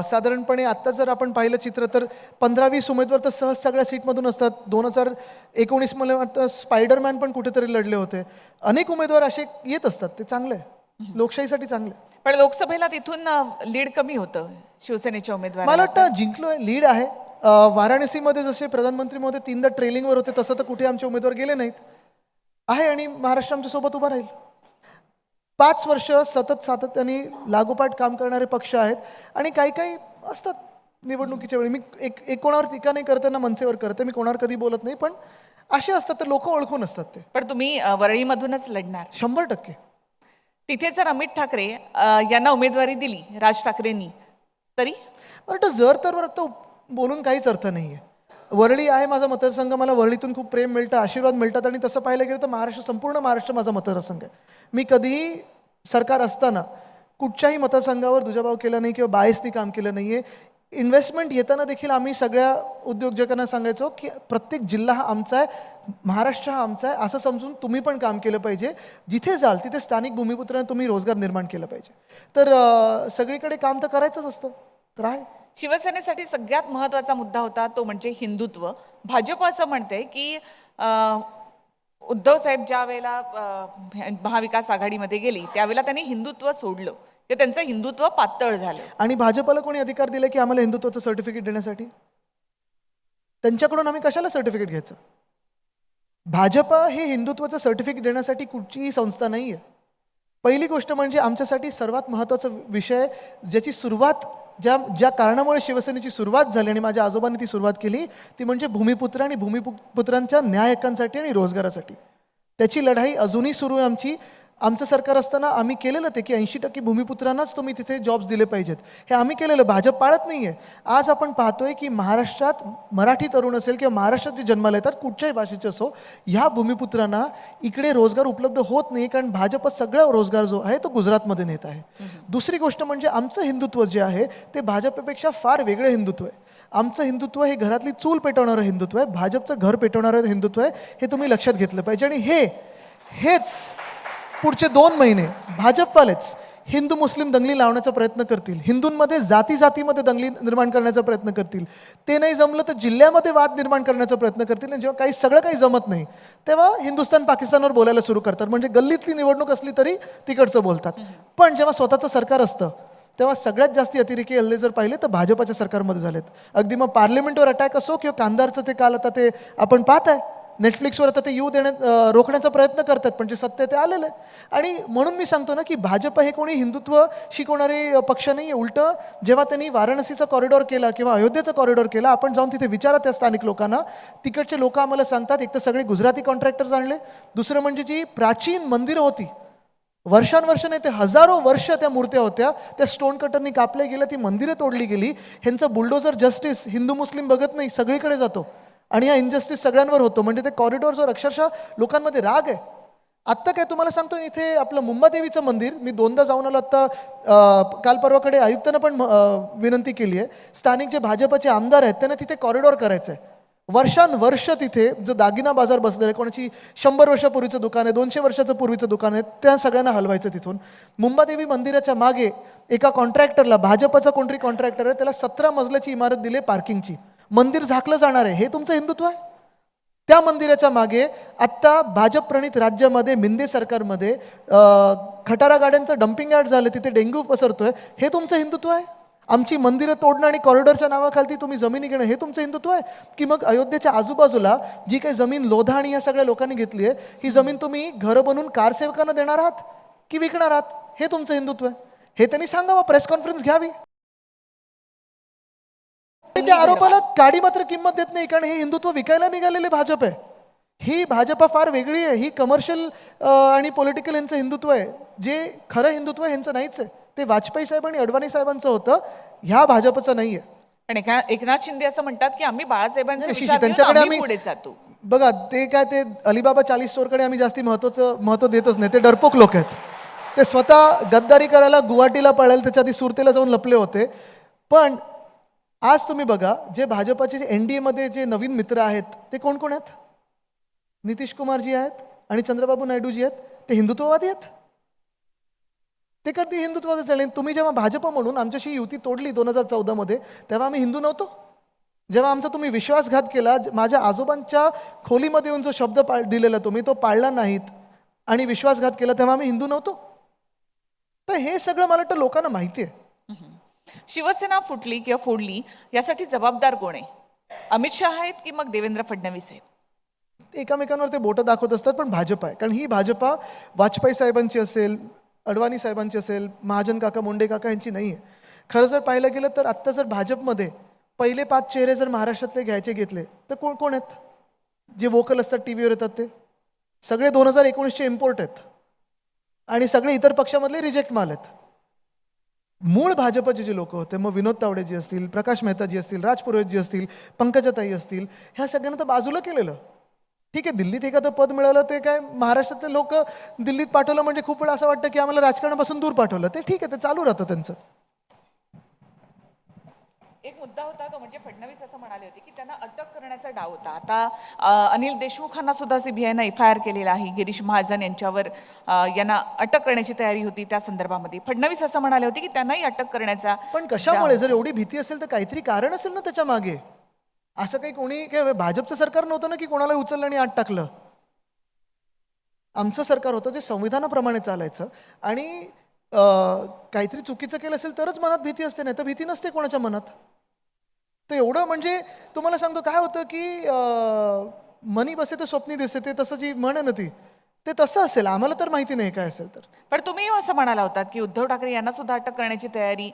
साधारणपणे आत्ता जर आपण पाहिलं चित्र तर 15-20 उमेदवार तर सहज सगळ्या सीटमधून असतात. 2019 मला वाटतं स्पायडरमॅन पण कुठेतरी लढले होते. अनेक उमेदवार असे येत असतात, ते चांगलं आहे, लोकशाहीसाठी चांगलं आहे. पण लोकसभेला तिथून लीड कमी होतं शिवसेनेच्या उमेदवार. मला वाटतं जिंकलोय, लीड आहे. वाराणसीमध्ये जसे प्रधानमंत्री महोदय 3दा ट्रेलिंगवर होते तसं तर कुठे आमचे उमेदवार गेले नाहीत आहे, आणि महाराष्ट्र आमच्या सोबत उभा राहील. 5 वर्ष सतत सातत्याने लागोपाठ काम करणारे पक्ष आहेत, आणि काही काही असतात निवडणुकीच्या वेळी. मी एक कोणावर टीका नाही करते ना मनसेवर करते, मी कोणावर कधी बोलत नाही, पण असे असतात तर लोक ओळखून असतात ते. पण तुम्ही वरळीमधूनच लढणार 100%. तिथे जर अमित ठाकरे यांना उमेदवारी दिली राज ठाकरेंनी तरी बरं, जर तर बोलून काहीच अर्थ नाही आहे. वरळी आहे माझा मतदारसंघ, मला वरळीतून खूप प्रेम मिळतं, आशीर्वाद मिळतात, आणि तसं पाहायला गेलं तर महाराष्ट्र, संपूर्ण महाराष्ट्र माझा मतदारसंघ आहे. मी कधीही सरकार असताना कुठच्याही मतदारसंघावर दुजाभाव केला नाही किंवा बायसनी काम केलं नाही आहे. इन्व्हेस्टमेंट येताना देखील आम्ही सगळ्या उद्योजकांना सांगायचो की प्रत्येक जिल्हा हा आमचा आहे, महाराष्ट्र हा आमचा आहे, असं समजून तुम्ही पण काम केलं पाहिजे. जिथे जाल तिथे स्थानिक भूमिपुत्रांना तुम्ही रोजगार निर्माण केला पाहिजे. तर सगळीकडे काम तर करायचंच असतं, तर आहे. शिवसेनेसाठी सगळ्यात महत्त्वाचा मुद्दा होता तो म्हणजे हिंदुत्व. भाजप असं म्हणते की उद्धव साहेब ज्या वेळेला महाविकास आघाडीमध्ये गेली त्यावेळेला त्यांनी हिंदुत्व सोडलं, ते त्यांचं हिंदुत्व पातळ झालं. आणि भाजपला कोणी अधिकार दिला की आम्हाला हिंदुत्वाचं सर्टिफिकेट देण्यासाठी? त्यांच्याकडून आम्ही कशाला सर्टिफिकेट घ्यायचं? भाजप हे हिंदुत्वाचं सर्टिफिकेट देण्यासाठी कुठचीही संस्था नाही आहे. पहिली गोष्ट म्हणजे आमच्यासाठी सर्वात महत्त्वाचा विषय, ज्याची सुरुवात ज्या कारणामुळे शिवसेनेची सुरुवात झाली आणि माझ्या आजोबांनी ती सुरुवात केली, ती म्हणजे भूमिपुत्र आणि भूमिपुत्रांच्या न्याय हक्कांसाठी आणि रोजगारासाठी. त्याची लढाई अजूनही सुरू आहे आमची. आमचं सरकार असताना आम्ही केलेलं ते की 80% भूमिपुत्रांनाच तुम्ही तिथे जॉब्स दिले पाहिजेत, हे आम्ही केलेलं. भाजप पाळत नाही आहे. आज आपण पाहतोय की महाराष्ट्रात मराठी तरुण असेल किंवा महाराष्ट्रात जे जन्माला येतात कुठच्याही भाषेचे असो, ह्या भूमिपुत्रांना इकडे रोजगार उपलब्ध होत नाही, कारण भाजप सगळा रोजगार जो आहे तो गुजरातमध्ये नेत आहे. दुसरी गोष्ट म्हणजे आमचं हिंदुत्व जे आहे ते भाजपपेक्षा फार वेगळं हिंदुत्व आहे. आमचं हिंदुत्व हे घरातली चूल पेटवणारं हिंदुत्व आहे, भाजपचं घर पेटवणारं हिंदुत्व आहे. हे तुम्ही लक्षात घेतलं पाहिजे. आणि हेच पुढचे 2 महिने भाजपवालेच हिंदू मुस्लिम दंगली लावण्याचा प्रयत्न करतील, हिंदूंमध्ये जातीमध्ये दंगली निर्माण करण्याचा प्रयत्न करतील. ते नाही जमलं तर जिल्ह्यामध्ये वाद निर्माण करण्याचा प्रयत्न करतील. आणि जेव्हा सगळं काही जमत नाही तेव्हा हिंदुस्थान पाकिस्तानवर बोलायला सुरू करतात. म्हणजे गल्लीतली निवडणूक असली तरी तिकडचं बोलतात. पण जेव्हा स्वतःचं सरकार असतं तेव्हा सगळ्यात जास्ती अतिरेकी हल्ले जर पाहिले तर भाजपाच्या सरकारमध्ये झालेत. अगदी मग पार्लमेंटवर अटॅक असो किंवा कांदारचं ते काल आता ते आपण पाहत आहे, नेटफ्लिक्सवर आता ते येऊ रोखण्याचा प्रयत्न करतात, पण जे सत्य ते आलेलं आहे. आणि म्हणून मी सांगतो ना की भाजप हे कोणी हिंदुत्व शिकवणारे पक्ष नाही आहे. उलटं जेव्हा त्यांनी वाराणसीचा कॉरिडॉर केला किंवा अयोध्येचा कॉरिडॉर केला, आपण जाऊन तिथे विचारा त्या स्थानिक लोकांना, तिकडचे लोक आम्हाला सांगतात एक तर सगळे गुजराती कॉन्ट्रॅक्टर्स आणले, दुसरं म्हणजे जी प्राचीन मंदिरं होती, वर्षानुवर्ष नाही ते हजारो वर्ष त्या मूर्त्या होत्या, त्या स्टोन कटरनी कापल्या गेल्या, ती मंदिरं तोडली गेली. ह्यांचा बुलडोझर जस्टिस हिंदू मुस्लिम बघत नाही, सगळीकडे जातो आणि हा इनजस्टिस सगळ्यांवर होतो. म्हणजे ते कॉरिडॉरवर अक्षरशः लोकांमध्ये राग आहे. आत्ता काय तुम्हाला सांगतो, इथे आपलं मुंबादेवीचं मंदिर मी 2दा जाऊन आलो. आत्ता काल परवाकडे आयुक्तांना पण विनंती केली आहे, स्थानिक जे भाजपाचे आमदार आहेत त्यांना तिथे कॉरिडॉर करायचं आहे. वर्षानुवर्ष तिथे जो दागिना बाजार बसलेला आहे, कोणाची 100 वर्षापूर्वीचं दुकान आहे, 200 वर्षाचं पूर्वीचं दुकान आहे, त्या सगळ्यांना हलवायचं तिथून. मुंबादेवी मंदिराच्या मागे एका कॉन्ट्रॅक्टरला, भाजपचा कोणतरी कॉन्ट्रॅक्टर आहे, त्याला 17 मजल्याची इमारत दिली पार्किंगची. मंदिर झाकलं जाणार आहे. हे तुमचं हिंदुत्व आहे? त्या मंदिराच्या मागे आत्ता भाजप प्रणित राज्यामध्ये मिंदे सरकारमध्ये खटारा गाड्यांचं डम्पिंग यार्ड झालं, तिथे डेंग्यू पसरतोय. हे तुमचं हिंदुत्व आहे? आमची मंदिरं तोडणं आणि कॉरिडॉरच्या नावाखाली तुम्ही जमिनी घेणं, हे तुमचं हिंदुत्व आहे? की मग अयोध्येच्या आजूबाजूला जी काही जमीन लोधा आणि या सगळ्या लोकांनी घेतली आहे, ही जमीन तुम्ही घरं बनवून कारसेवकांना देणार आहात की विकणार आहात? हे तुमचं हिंदुत्व आहे? हे त्यांनी सांगावं, प्रेस कॉन्फरन्स घ्यावी. त्या आरोपाला काडी मात्र किंमत देत नाही, कारण हे हिंदुत्व विकायला निघालेले भाजप आहे. ही भाजपा फार वेगळी आहे. ही कमर्शियल आणि पॉलिटिकल यांचं हिंदुत्व आहे. जे खरं हिंदुत्व ह्यांचं नाहीच आहे. ते वाजपेयी साहेब आणि अडवाणी साहेबांचं होतं, ह्या भाजपचं नाही आहे. पण एकनाथ शिंदे असं म्हणतात की आम्ही बाळासाहेबांचे नाही, विचार घेऊन त्यांच्याकडे आम्ही पुढे जातो. बघा, ते काय ते अलिबाबा 40 स्टोअरकडे आम्ही जास्ती महत्व देतच नाही. ते डरपोक लोक आहेत. ते स्वतः गद्दारी करायला गुवाहाटीला पळायला, त्याच्या आधी सुरतेला जाऊन लपले होते. पण आज तुम्ही बघा, जे भाजपाचे जे NDA मध्ये जे नवीन मित्र आहेत ते कोण कोण आहेत? नितीश कुमारजी आहेत आणि चंद्रबाबू नायडूजी आहेत. ते हिंदुत्ववादी आहेत? ते कधी हिंदुत्वाचं चालेल? तुम्ही जेव्हा भाजप म्हणून आमच्याशी युती तोडली 2014 मध्ये, तेव्हा आम्ही हिंदू नव्हतो? जेव्हा आमचा तुम्ही विश्वासघात केला, माझ्या आजोबांच्या खोलीमध्ये येऊन जो शब्द दिलेला तुम्ही तो पाळला नाहीत आणि विश्वासघात केला, तेव्हा आम्ही हिंदू नव्हतो? तर हे सगळं मला वाटतं लोकांना माहिती आहे. शिवसेना फुटली किंवा फोडली यासाठी जबाबदार कोण आहे? अमित शहा आहेत की मग देवेंद्र फडणवीस आहेत? एकामेकांवर ते बोटं दाखवत असतात, पण भाजप आहे. कारण ही भाजपा वाजपेयी साहेबांची असेल, अडवाणी साहेबांची असेल, महाजन काका, मुंडे काका यांची नाही आहे. खरं जर पाहायला गेलं तर आत्ता जर भाजपमध्ये पहिले 5 चेहरे जर महाराष्ट्रातले घेतले तर कोण आहेत जे वोकल असतात, टीव्हीवर येतात? ते सगळे 2019चे इम्पोर्ट आहेत आणि सगळे इतर पक्षामधले रिजेक्ट माल आहेत. मूळ भाजपचे जे लोक होते, मग विनोद तावडेजी असतील, प्रकाश मेहताजी असतील, राज पुरोहितजी असतील, पंकजाताई असतील, ह्या सगळ्यांना तर बाजूला केलेलं. ठीक आहे, दिल्लीत एखादं पद मिळालं, ते काय महाराष्ट्रातले लोक दिल्लीत पाठवलं म्हणजे खूप वेळा असं वाटतं की आम्हाला राजकारणापासून दूर पाठवलं. ते ठीक आहे, ते चालू राहतं त्यांचं. एक मुद्दा होता तो म्हणजे फडणवीस असं म्हणाले होते की त्यांना अटक करण्याचा डाव होता. आता अनिल देशमुखांना सुद्धा CBIनं FIR केलेला आहे. गिरीश महाजन यांच्यावर यांना अटक करण्याची तयारी होती. त्या संदर्भामध्ये फडणवीस असं म्हणाले होते की त्यांनाही अटक करण्याचा. पण कशामुळे? जर एवढी भीती असेल तर काहीतरी कारण असेल ना त्याच्या मागे. असं काही कोणी काय भाजपचं सरकार नव्हतं ना की कोणाला उचललं आणि आत टाकलं. आमचं सरकार होतं जे संविधानाप्रमाणे चालायचं. आणि काहीतरी चुकीचं केलं असेल तरच मनात भीती असते, नाही तर भीती नसते कोणाच्या मनात. तर एवढं म्हणजे तुम्हाला सांगतो काय होतं की मनी बसे तर स्वप्नी दिसे, ते तसं जी म्हण आहे ना ती, ते तसं असेल. आम्हाला तर माहिती नाही काय असेल तर. पण तुम्ही असं म्हणाला होतात की उद्धव ठाकरे यांना सुद्धा अटक करण्याची तयारी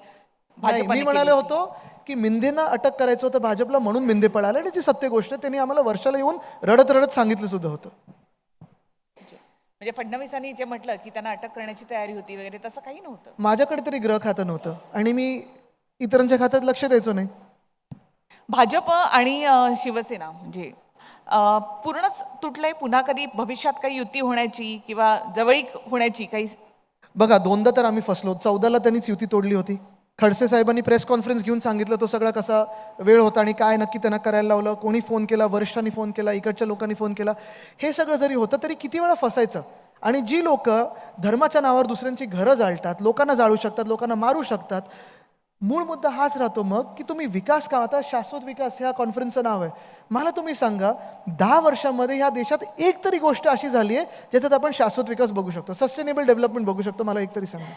भाजपने मी म्हणालो होतो की मिंदेंना अटक करायचं होतं भाजपला, म्हणून मिंदे पळाले. आणि जी सत्य गोष्ट त्यांनी आम्हाला वर्षाला येऊन रडत रडत सांगितलं सुद्धा होतं. म्हणजे फडणवीसांनी जे म्हटलं की त्यांना अटक करण्याची तयारी होती वगैरे, तसं काही नव्हतं. माझ्याकडे तरी ग्रह खातं नव्हतं आणि मी इतरांच्या खात्यात लक्ष द्यायचो नाही. भाजप आणि शिवसेना म्हणजे पूर्णच तुटलंय. पुन्हा कधी भविष्यात काही युती होण्याची किंवा जवळीक होण्याची काही? बघा, दोनदा तर आम्ही फसलो. 14ला त्यांनीच युती तोडली होती. खडसे साहेबांनी प्रेस कॉन्फरन्स घेऊन सांगितलं तो सगळा कसा वेळ होता आणि काय नक्की त्यांना करायला लावलं, कोणी फोन केला, वरिष्ठांनी फोन केला, इकडच्या लोकांनी फोन केला. हे सगळं जरी होतं तरी किती वेळा फसायचं. आणि जी लोक धर्माच्या नावावर दुसऱ्यांची घरं जाळतात, लोकांना जाळू शकतात, लोकांना मारू शकतात, मूळ मुद्दा हाच राहतो मग की तुम्ही विकास का, आता शाश्वत विकास ह्या कॉन्फरन्सचं नाव आहे. मला तुम्ही सांगा, 10 वर्षामध्ये ह्या देशात एक तरी गोष्ट अशी झाली आहे ज्याच्यात आपण शाश्वत विकास बघू शकतो, सस्टेनेबल डेव्हलपमेंट बघू शकतो. मला एक तरी सांगा.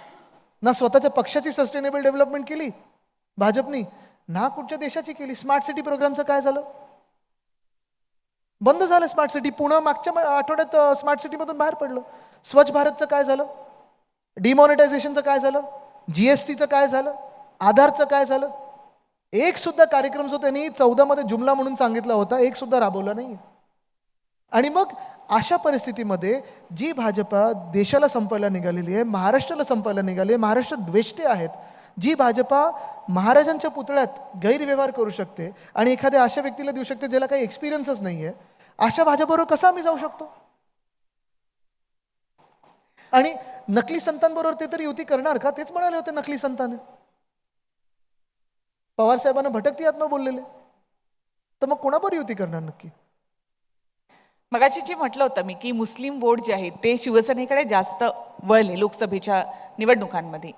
ना स्वतःच्या पक्षाची सस्टेनेबल डेव्हलपमेंट केली भाजपनी, ना कुठच्या देशाची केली. स्मार्ट सिटी प्रोग्रामचं काय झालं? बंद झालं स्मार्ट सिटी. पुणे मागच्या आठवड्यात स्मार्ट सिटीमधून बाहेर पडलं. स्वच्छ भारतचं काय झालं? डिमॉनिटायझेशनचं काय झालं? जीएसटीचं काय झालं? आधारचं काय झालं? एक सुद्धा कार्यक्रम जो त्यांनी 14 मध्ये जुमला म्हणून सांगितला होता, एक सुद्धा राबवला नाही. आणि मग अशा परिस्थितीमध्ये जी भाजपा देशाला संपायला निघालेली आहे, महाराष्ट्राला संपायला निघाली आहे, महाराष्ट्र द्वेष्टे आहेत, जी भाजपा महाराजांच्या पुतळ्यात गैरव्यवहार करू शकते आणि एखाद्या अशा व्यक्तीला देऊ शकते ज्याला काही एक्सपिरियन्सच नाही आहे, अशा भाजपबरोबर कसं आम्ही जाऊ शकतो? आणि नकली संतांबरोबर ते तरी युती करणार का? तेच म्हणाले होते नकली संतान. पवार साहेबांना भटकती आत्मा बोललेले, तर मग कोणाबरोबर युती करणार नक्की? मगाशी जे म्हटलं होतं मी की मुस्लिम वोट जे आहे ते शिवसेनेकडे जास्त वळले लोकसभेच्या निवडणुकांमध्ये.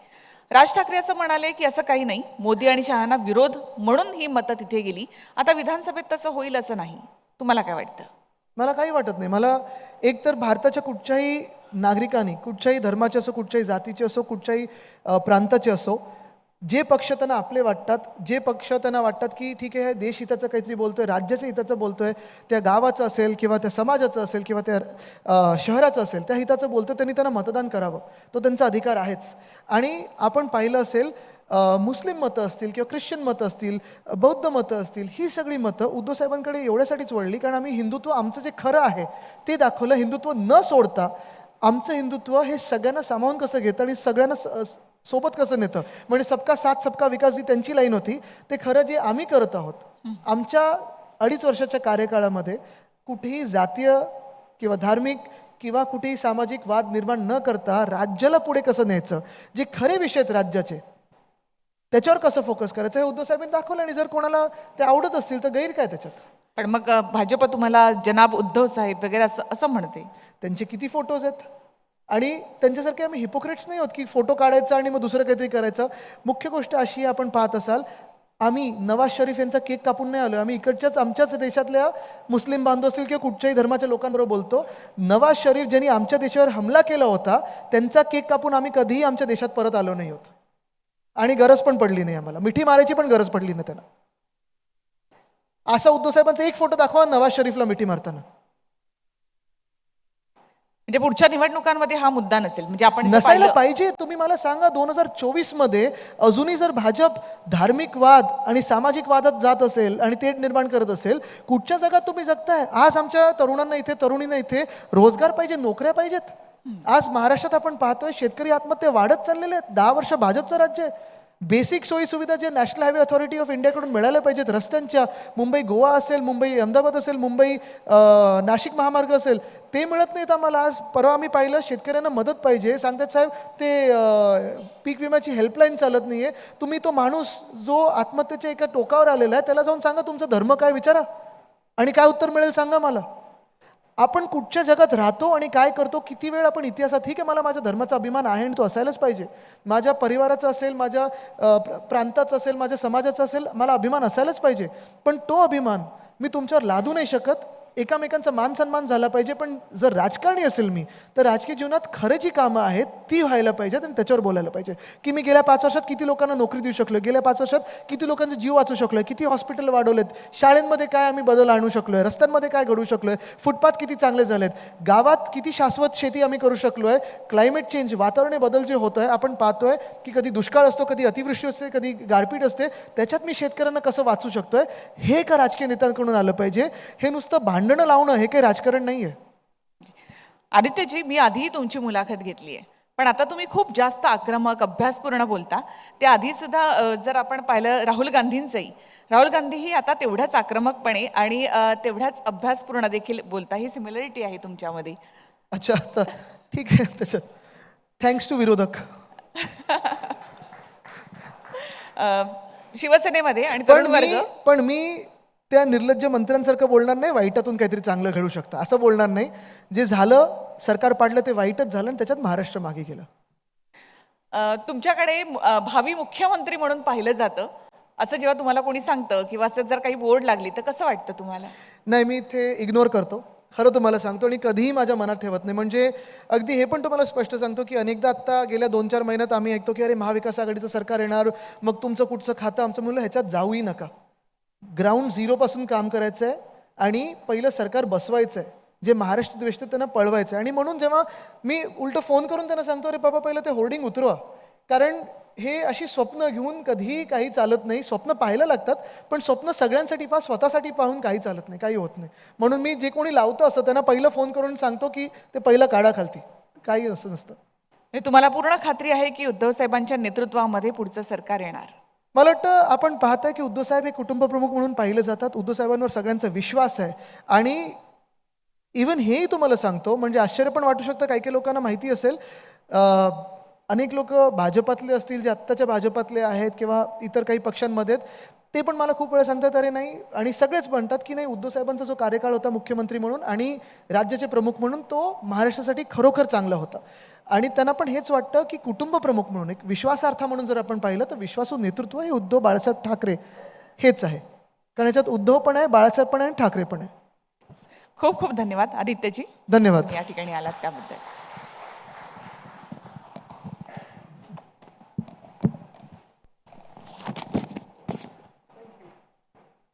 राज ठाकरे असं म्हणाले की असं काही नाही, मोदी आणि शहांना विरोध म्हणून ही मतं तिथे गेली. आता विधानसभेत तसं होईल असं नाही. तुम्हाला काय वाटतं? मला काही वाटत नाही. मला एकतर भारताच्या कुठच्याही नागरिकांनी, कुठच्याही धर्माचे असो, कुठच्याही जातीचे असो, कुठच्याही प्रांताचे असो, जे पक्ष त्यांना आपले वाटतात, जे पक्ष त्यांना वाटतात की ठीक आहे, देश हिताचं काहीतरी बोलतोय, राज्याच्या हिताचं बोलतोय, त्या गावाचं असेल किंवा त्या समाजाचं असेल किंवा त्या शहराचं असेल, त्या हिताचं बोलतोय, त्यांनी त्यांना मतदान करावं. तो त्यांचा अधिकार आहेच. आणि आपण पाहिलं असेल, मुस्लिम मतं असतील किंवा ख्रिश्चन मतं असतील, बौद्ध मतं असतील, ही सगळी मतं उद्धव साहेबांकडे एवढ्यासाठीच वळली कारण आम्ही हिंदुत्व आमचं जे खरं आहे ते दाखवलं. हिंदुत्व न सोडता आमचं हिंदुत्व हे सगळ्यांना सामावून कसं घेतं आणि सगळ्यांना सोबत कसं नेतं, म्हणजे सबका साथ सबका विकास जी त्यांची लाईन होती, ते खरं जे आम्ही करत आहोत. आमच्या 2.5 वर्षाच्या कार्यकाळामध्ये कुठेही जातीय किंवा धार्मिक किंवा कुठेही सामाजिक वाद निर्माण न करता राज्याला पुढे कसं न्यायचं, जे खरे विषय आहेत राज्याचे, त्याच्यावर कसं फोकस करायचं, हे उद्धव साहेबांनी दाखवलं. आणि जर कोणाला ते आवडत असतील तर गैर काय त्याच्यात? पण मग भाजप तुम्हाला जनाब उद्धव साहेब वगैरे असं असं म्हणते. त्यांचे किती फोटोज आहेत आणि त्यांच्यासारखे आम्ही हिपोक्रेट्स नाही आहोत की फोटो काढायचा आणि मग दुसरं काहीतरी करायचं. मुख्य गोष्ट अशी आहे, आपण पाहत असाल, आम्ही नवाज शरीफ यांचा केक कापून नाही आलो. आम्ही इकडच्याच आमच्याच देशातल्या मुस्लिम बांधव असतील किंवा कुठच्याही धर्माच्या लोकांबरोबर बोलतो. नवाज शरीफ ज्यांनी आमच्या देशावर हमला केला होता त्यांचा केक कापून आम्ही कधीही आमच्या देशात परत आलो नाही होत आणि गरज पण पडली नाही आम्हाला. मिठी मारायची पण गरज पडली नाही त्यांना. असा उद्धव साहेबांचा एक फोटो दाखवा नवाज शरीफला मिठी मारताना. म्हणजे पुढच्या निवडणुकांमध्ये हा मुद्दा नसेल. म्हणजे आपण जर नसायला पाहिलं- पाहिजे. तुम्ही मला सांगा, 2024 मध्ये अजूनही जर भाजप धार्मिक वाद आणि सामाजिक वादात जात असेल आणि तेढ निर्माण करत असेल, कुठच्या जगात तुम्ही जगताय? आज आमच्या तरुणांना इथे, तरुणींना इथे रोजगार पाहिजे, नोकऱ्या पाहिजेत. आज महाराष्ट्रात आपण पाहतोय शेतकरी आत्महत्या वाढत चाललेल्या आहेत. 10 वर्ष भाजपचं राज्य आहे. बेसिक सोयी सुविधा जे नॅशनल हायवे अथॉरिटी ऑफ इंडियाकडून मिळाल्या पाहिजेत, रस्त्यांच्या, मुंबई गोवा असेल, मुंबई अहमदाबाद असेल, मुंबई नाशिक महामार्ग असेल, ते मिळत नाहीत आम्हाला. आज परवा आम्ही पाहिलं, शेतकऱ्यांना मदत पाहिजे, सांगतात साहेब ते पीक विम्याची हेल्पलाईन चालत नाही आहे. तुम्ही तो माणूस जो आत्महत्येच्या एका टोकावर आलेला आहे त्याला जाऊन सांगा तुमचा धर्म काय, विचारा, आणि काय उत्तर मिळेल सांगा मला. आपण कुठच्या जगात राहतो आणि काय करतो, किती वेळ आपण इतिहासात. ठीक आहे, मला माझ्या धर्माचा अभिमान आहे आणि तो असायलाच पाहिजे. माझ्या परिवाराचा असेल, माझ्या प्रांताचा असेल, माझ्या समाजाचा असेल, मला अभिमान असायलाच पाहिजे. पण तो अभिमान मी तुमच्यावर लादू नाही शकत. एकामेकांचा मान सन्मान झाला पाहिजे. पण जर राजकारणी असेल मी, तर राजकीय जीवनात खरं जी कामं आहेत ती व्हायला पाहिजेत आणि त्याच्यावर बोलायला पाहिजे. की मी गेल्या 5 वर्षात किती लोकांना नोकरी देऊ शकलो, गेल्या 5 वर्षात किती लोकांचे जीव वाचू शकलो, किती हॉस्पिटल वाढवलेत, शाळेंमध्ये काय आम्ही बदल आणू शकलोय, रस्त्यांमध्ये काय घडवू शकलोय, फुटपाथ किती चांगले झालेत, गावात किती शाश्वत शेती आम्ही करू शकलोय. क्लायमेट चेंज, वातावरणीय बदल जे होत आहे, आपण पाहतोय की कधी दुष्काळ असतो, कधी अतिवृष्टी असते, कधी गारपीट असते, त्याच्यात मी शेतकऱ्यांना कसं वाचू शकतोय. हे का राजकीय नेत्यांकडून आलं पाहिजे. हे नुसतं भांडणं लावणं हे काही राजकारण नाही आहे. आदित्यजी, मी आधीही तुमची मुलाखत घेतली आहे, पण आता तुम्ही खूप जास्त आक्रमक अभ्यासपूर्ण बोलता. त्या आधी सुद्धा जर आपण पाहिलं राहुल गांधींचंही, राहुल गांधीही आता तेवढ्याच आक्रमकपणे आणि तेवढ्याच अभ्यासपूर्ण देखील बोलता. ही सिमिलरिटी आहे तुमच्यामध्ये. अच्छा, तर ठीक आहे त्याच्यात. थँक्स टू विरोधक. अ, शिवसेनेमध्ये आणि पण तरुण वर्ग. मी त्या निर्लज्ज मंत्र्यांसारखं बोलणार नाही, वाईटातून काहीतरी चांगलं घडू शकतं असं बोलणार नाही. जे झालं, सरकार पाडलं ते वाईटच झालं आणि त्याच्यात महाराष्ट्र मागे गेलं. तुमच्याकडे भावी मुख्यमंत्री म्हणून पाहिलं जातं असं जेव्हा तुम्हाला कोणी सांगतं किंवा असं जर काही बोर्ड लागली तर कसं वाटतं तुम्हाला? नाही, मी ते इग्नोर करतो, खरं तुम्हाला सांगतो, आणि कधीही माझ्या मनात ठेवत नाही. म्हणजे अगदी हे पण तुम्हाला स्पष्ट सांगतो की अनेकदा आत्ता गेल्या 2-4 महिन्यात आम्ही ऐकतो की अरे महाविकास आघाडीचं सरकार येणार, मग तुमचं कुठचं खातं आमचं. म्हणलं ह्याच्यात जाऊही नका. ग्राउंड झिरोपासून काम करायचं आहे आणि पहिलं सरकार बसवायचं आहे. जे महाराष्ट्र द्वेष त्यांना पळवायचं आहे. आणि म्हणून जेव्हा मी उलटं फोन करून त्यांना सांगतो, अरे बाबा पहिलं ते होर्डिंग उतरवा, कारण हे अशी स्वप्न घेऊन कधीही काही चालत नाही. स्वप्न पाहायला लागतात, पण स्वप्न सगळ्यांसाठी पहा, स्वतःसाठी पाहून काही चालत नाही, काही होत नाही. म्हणून मी जे कोणी लावतं असं त्यांना पहिलं फोन करून सांगतो की ते पहिलं काढा खालती, काही असं नसतं. म्हणजे तुम्हाला पूर्ण खात्री आहे की उद्धव साहेबांच्या नेतृत्वामध्ये पुढचं सरकार येणार? मला वाटतं आपण पाहताय की उद्धव साहेब हे कुटुंबप्रमुख म्हणून पाहिले जातात. उद्धव साहेबांवर सगळ्यांचा विश्वास आहे. आणि इवन हेही तुम्हाला सांगतो, म्हणजे आश्चर्य पण वाटू शकतं, काही काही लोकांना माहिती असेल, अनेक लोक भाजपातले असतील, जे आत्ताच्या भाजपातले आहेत किंवा इतर काही पक्षांमध्ये आहेत, ते पण मला खूप वेळा सांगतात अरे नाही, आणि सगळेच म्हणतात की नाही, उद्धव साहेबांचा जो कार्यकाळ होता मुख्यमंत्री म्हणून आणि राज्याचे प्रमुख म्हणून तो महाराष्ट्रासाठी खरोखर चांगला होता. आणि त्यांना पण हेच वाटतं की कुटुंब प्रमुख म्हणून, एक विश्वासार्थ म्हणून जर आपण पाहिलं तर विश्वासू नेतृत्व हे उद्धव बाळासाहेब ठाकरे हेच आहे. कारण याच्यात उद्धव पण आहे, बाळासाहेब पण आहे आणि ठाकरे पण आहे. खूप खूप धन्यवाद आदित्यजी, धन्यवाद. तुम्ही या ठिकाणी आलात त्याबद्दल.